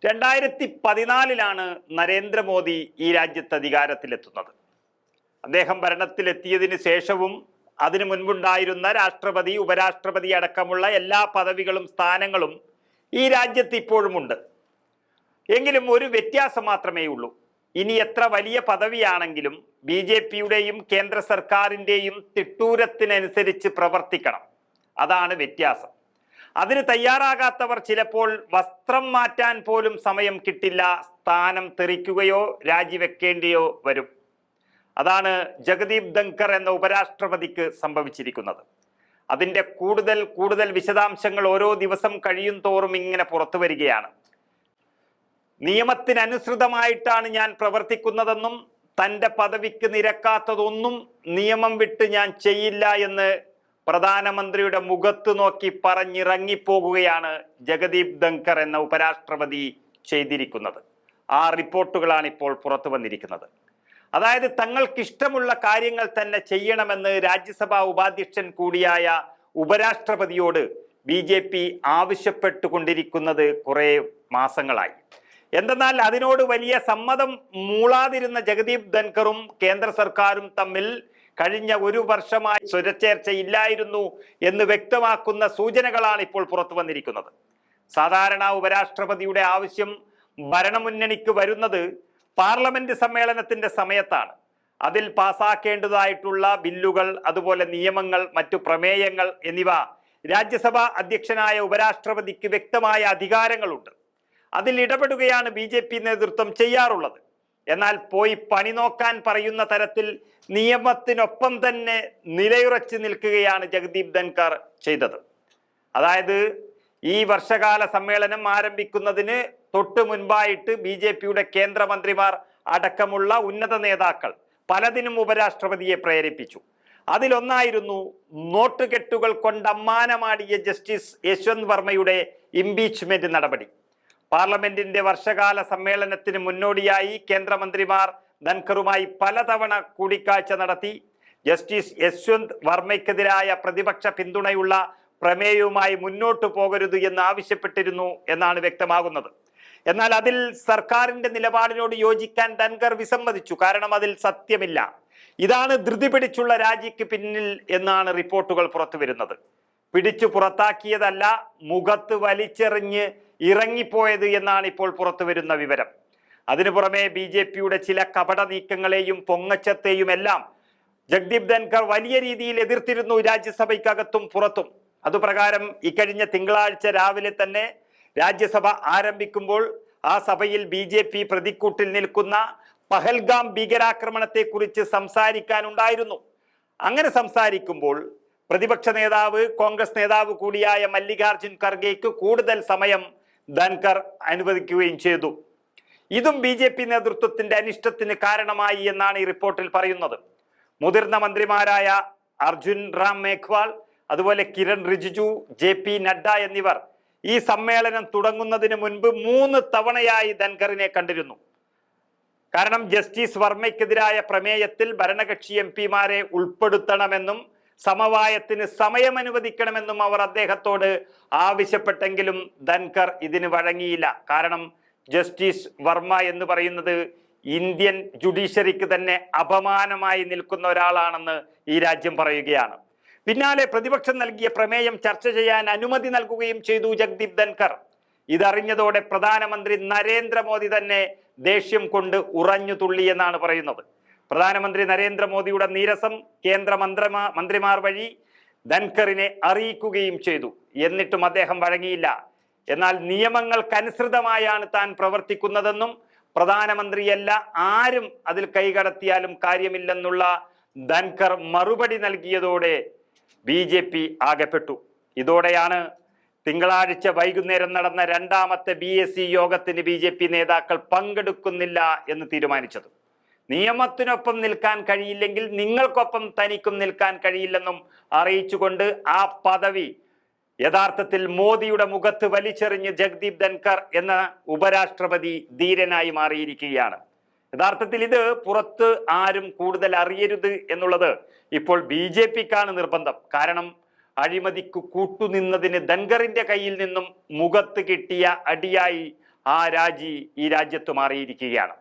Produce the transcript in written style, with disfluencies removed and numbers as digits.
2014 നരേന്ദ്രമോദി ഈ രാജ്യത്ത് അധികാരത്തിലെത്തുന്നത്. അദ്ദേഹം ഭരണത്തിലെത്തിയതിനു ശേഷവും അതിനു മുൻപുണ്ടായിരുന്ന രാഷ്ട്രപതി, ഉപരാഷ്ട്രപതി അടക്കമുള്ള എല്ലാ പദവികളും സ്ഥാനങ്ങളും ഈ രാജ്യത്ത് ഇപ്പോഴുമുണ്ട്. എങ്കിലും ഒരു വ്യത്യാസം മാത്രമേ ഉള്ളൂ. ഇനി എത്ര വലിയ പദവിയാണെങ്കിലും BJPയുടെയും കേന്ദ്ര സർക്കാരിൻ്റെയും തിട്ടൂരത്തിനനുസരിച്ച് പ്രവർത്തിക്കണം. അതാണ് വ്യത്യാസം. അതിന് തയ്യാറാകാത്തവർ ചിലപ്പോൾ വസ്ത്രം മാറ്റാൻ പോലും സമയം കിട്ടില്ല, സ്ഥാനം തെറിക്കുകയോ രാജിവെക്കേണ്ടിയോ വരും. അതാണ് ജഗദീപ് ധൻകർ എന്ന ഉപരാഷ്ട്രപതിക്ക് സംഭവിച്ചിരിക്കുന്നത്. അതിൻ്റെ കൂടുതൽ വിശദാംശങ്ങൾ ഓരോ ദിവസം കഴിയും തോറും ഇങ്ങനെ പുറത്തു വരികയാണ്. നിയമത്തിനനുസൃതമായിട്ടാണ് ഞാൻ പ്രവർത്തിക്കുന്നതെന്നും തൻ്റെ പദവിക്ക് നിരക്കാത്തതൊന്നും നിയമം വിട്ട് ഞാൻ ചെയ്യില്ല എന്ന് പ്രധാനമന്ത്രിയുടെ മുഖത്ത് നോക്കി പറഞ്ഞിറങ്ങിപ്പോകുകയാണ് ജഗദീപ് ധൻകർ എന്ന ഉപരാഷ്ട്രപതി ചെയ്തിരിക്കുന്നത്. ആ റിപ്പോർട്ടുകളാണ് ഇപ്പോൾ പുറത്തു വന്നിരിക്കുന്നത്. അതായത് തങ്ങൾക്കിഷ്ടമുള്ള കാര്യങ്ങൾ തന്നെ ചെയ്യണമെന്ന് രാജ്യസഭാ ഉപാധ്യക്ഷൻ കൂടിയായ ഉപരാഷ്ട്രപതിയോട് BJP ആവശ്യപ്പെട്ടുകൊണ്ടിരിക്കുന്നത് കുറേ മാസങ്ങളായി. എന്തെന്നാൽ അതിനോട് വലിയ സമ്മതം മൂളാതിരുന്ന ജഗദീപ് ധൻകറും കേന്ദ്ര സർക്കാരും തമ്മിൽ കഴിഞ്ഞ ഒരു വർഷമായി സ്വരച്ചേർച്ചയില്ലായിരുന്നു എന്ന് വ്യക്തമാക്കുന്ന സൂചനകളാണ് ഇപ്പോൾ പുറത്തു വന്നിരിക്കുന്നത്. സാധാരണ ഉപരാഷ്ട്രപതിയുടെ ആവശ്യം ഭരണമുന്നണിക്ക് വരുന്നത് പാർലമെന്റ് സമ്മേളനത്തിന്റെ സമയത്താണ്. അതിൽ പാസാക്കേണ്ടതായിട്ടുള്ള ബില്ലുകൾ, അതുപോലെ നിയമങ്ങൾ, മറ്റു പ്രമേയങ്ങൾ എന്നിവ രാജ്യസഭാ അധ്യക്ഷനായ ഉപരാഷ്ട്രപതിക്ക് വ്യക്തമായ അധികാരങ്ങളുണ്ട്. അതിൽ ഇടപെടുകയാണ് BJP നേതൃത്വം ചെയ്യാറുള്ളത്. എന്നാൽ പോയി പണി നോക്കാൻ പറയുന്ന തരത്തിൽ നിയമത്തിനൊപ്പം തന്നെ നിലയുറച്ച് നിൽക്കുകയാണ് ജഗദീപ് ധൻകർ ചെയ്തത്. അതായത് ഈ വർഷകാല സമ്മേളനം ആരംഭിക്കുന്നതിന് തൊട്ട് മുൻപായിട്ട് BJPയുടെ കേന്ദ്രമന്ത്രിമാർ അടക്കമുള്ള ഉന്നത നേതാക്കൾ പലതിനും ഉപരാഷ്ട്രപതിയെ പ്രേരിപ്പിച്ചു. അതിലൊന്നായിരുന്നു നോട്ടുകെട്ടുകൾ കൊണ്ട് അമ്മാനമാടിയ ജസ്റ്റിസ് യശ്വന്ത് വർമ്മയുടെ ഇംപീച്ച്മെന്റ് നടപടി. പാർലമെന്റിന്റെ വർഷകാല സമ്മേളനത്തിന് മുന്നോടിയായി കേന്ദ്രമന്ത്രിമാർ ധൻകറുമായി പലതവണ കൂടിക്കാഴ്ച നടത്തി. ജസ്റ്റിസ് യശ്വന്ത് വർമ്മയ്ക്കെതിരായ പ്രതിപക്ഷ പിന്തുണയുള്ള പ്രമേയവുമായി മുന്നോട്ടു പോകരുത് എന്ന് ആവശ്യപ്പെട്ടിരുന്നു എന്നാണ് വ്യക്തമാകുന്നത്. എന്നാൽ അതിൽ സർക്കാരിന്റെ നിലപാടിനോട് യോജിക്കാൻ ധൻകർ വിസമ്മതിച്ചു. കാരണം അതിൽ സത്യമില്ല. ഇതാണ് ധൃതി പിടിച്ചുള്ള രാജിക്ക് പിന്നിൽ എന്നാണ് റിപ്പോർട്ടുകൾ പുറത്തു വരുന്നത്. പിടിച്ചു പുറത്താക്കിയതല്ല, മുഖത്ത് വലിച്ചെറിഞ്ഞ് ഇറങ്ങിപ്പോയത് എന്നാണ് ഇപ്പോൾ പുറത്തു വരുന്ന വിവരം. അതിനു പുറമെ BJPയുടെ ചില കപട നീക്കങ്ങളെയും പൊങ്ങച്ചത്തെയും എല്ലാം ജഗദീപ് ധൻകർ വലിയ രീതിയിൽ എതിർത്തിരുന്നു, രാജ്യസഭയ്ക്കകത്തും പുറത്തും. അതുപ്രകാരം ഇക്കഴിഞ്ഞ തിങ്കളാഴ്ച രാവിലെ തന്നെ രാജ്യസഭ ആരംഭിക്കുമ്പോൾ ആ സഭയിൽ BJP പ്രതിക്കൂട്ടിൽ നിൽക്കുന്ന പഹൽഗാം ഭീകരാക്രമണത്തെക്കുറിച്ച് സംസാരിക്കാനുണ്ടായിരുന്നു. അങ്ങനെ സംസാരിക്കുമ്പോൾ പ്രതിപക്ഷ നേതാവ്, കോൺഗ്രസ് നേതാവ് കൂടിയായ മല്ലികാർജുൻ ഖർഗെയ്ക്ക് കൂടുതൽ സമയം ധൻകർ അനുവദിക്കുകയും ചെയ്തു. ഇതും BJP നേതൃത്വത്തിന്റെ അനിഷ്ടത്തിന് കാരണമായി എന്നാണ് ഈ റിപ്പോർട്ടിൽ പറയുന്നത്. മുതിർന്ന മന്ത്രിമാരായ അർജുൻ റാം മേഘ്വാൾ, അതുപോലെ കിരൺ റിജിജു, JP നഡ്ഡ എന്നിവർ ഈ സമ്മേളനം തുടങ്ങുന്നതിന് മുൻപ് 3 തവണയായി ധൻകറിനെ കണ്ടിരുന്നു. കാരണം ജസ്റ്റിസ് വർമ്മയ്ക്കെതിരായ പ്രമേയത്തിൽ ഭരണകക്ഷി MPമാരെ ഉൾപ്പെടുത്തണമെന്നും സമവായത്തിന് സമയം അനുവദിക്കണമെന്നും അവർ അദ്ദേഹത്തോട് ആവശ്യപ്പെട്ടെങ്കിലും ധൻകർ ഇതിന് വഴങ്ങിയില്ല. കാരണം ജസ്റ്റിസ് വർമ്മ എന്ന് പറയുന്നത് ഇന്ത്യൻ ജുഡീഷ്യറിക്ക് തന്നെ അപമാനമായി നിൽക്കുന്ന ഒരാളാണെന്ന് ഈ രാജ്യം പറയുകയാണ്. പിന്നാലെ പ്രതിപക്ഷം നൽകിയ പ്രമേയം ചർച്ച ചെയ്യാൻ അനുമതി നൽകുകയും ചെയ്തു ജഗദീപ് ധൻകർ. ഇതറിഞ്ഞതോടെ പ്രധാനമന്ത്രി നരേന്ദ്രമോദി തന്നെ ദേഷ്യം കൊണ്ട് ഉറഞ്ഞു തുള്ളി എന്നാണ് പറയുന്നത്. പ്രധാനമന്ത്രി നരേന്ദ്രമോദിയുടെ നീരസം കേന്ദ്ര മന്ത്രിമാർ വഴി ധൻകറിനെ അറിയിക്കുകയും ചെയ്തു. എന്നിട്ടും അദ്ദേഹം വഴങ്ങിയില്ല. എന്നാൽ നിയമങ്ങൾക്കനുസൃതമായാണ് താൻ പ്രവർത്തിക്കുന്നതെന്നും പ്രധാനമന്ത്രിയല്ല, ആരും അതിൽ കൈകടത്തിയാലും കാര്യമില്ലെന്നുള്ള ധൻകർ മറുപടി നൽകിയതോടെ BJP ആകപ്പെട്ടു. ഇതോടെയാണ് തിങ്കളാഴ്ച വൈകുന്നേരം നടന്ന രണ്ടാമത്തെ BSc യോഗത്തിന് BJP നേതാക്കൾ പങ്കെടുക്കുന്നില്ല എന്ന് തീരുമാനിച്ചത്. നിയമത്തിനൊപ്പം നിൽക്കാൻ കഴിയില്ലെങ്കിൽ നിങ്ങൾക്കൊപ്പം തനിക്കും നിൽക്കാൻ കഴിയില്ലെന്നും അറിയിച്ചുകൊണ്ട് ആ പദവി യഥാർത്ഥത്തിൽ മോദിയുടെ മുഖത്ത് വലിച്ചെറിഞ്ഞ് ജഗദീപ് ധൻകർ എന്ന ഉപരാഷ്ട്രപതി ധീരനായി മാറിയിരിക്കുകയാണ്. യഥാർത്ഥത്തിൽ ഇത് പുറത്ത് ആരും കൂടുതൽ അറിയരുത് എന്നുള്ളത് ഇപ്പോൾ BJPക്കാണ് നിർബന്ധം. കാരണം അഴിമതിക്ക് കൂട്ടുനിന്നതിന് ധൻകറിന്റെ കയ്യിൽ നിന്നും മുഖത്ത് കിട്ടിയ അടിയായി ആ രാജി ഈ രാജ്യത്ത് മാറിയിരിക്കുകയാണ്.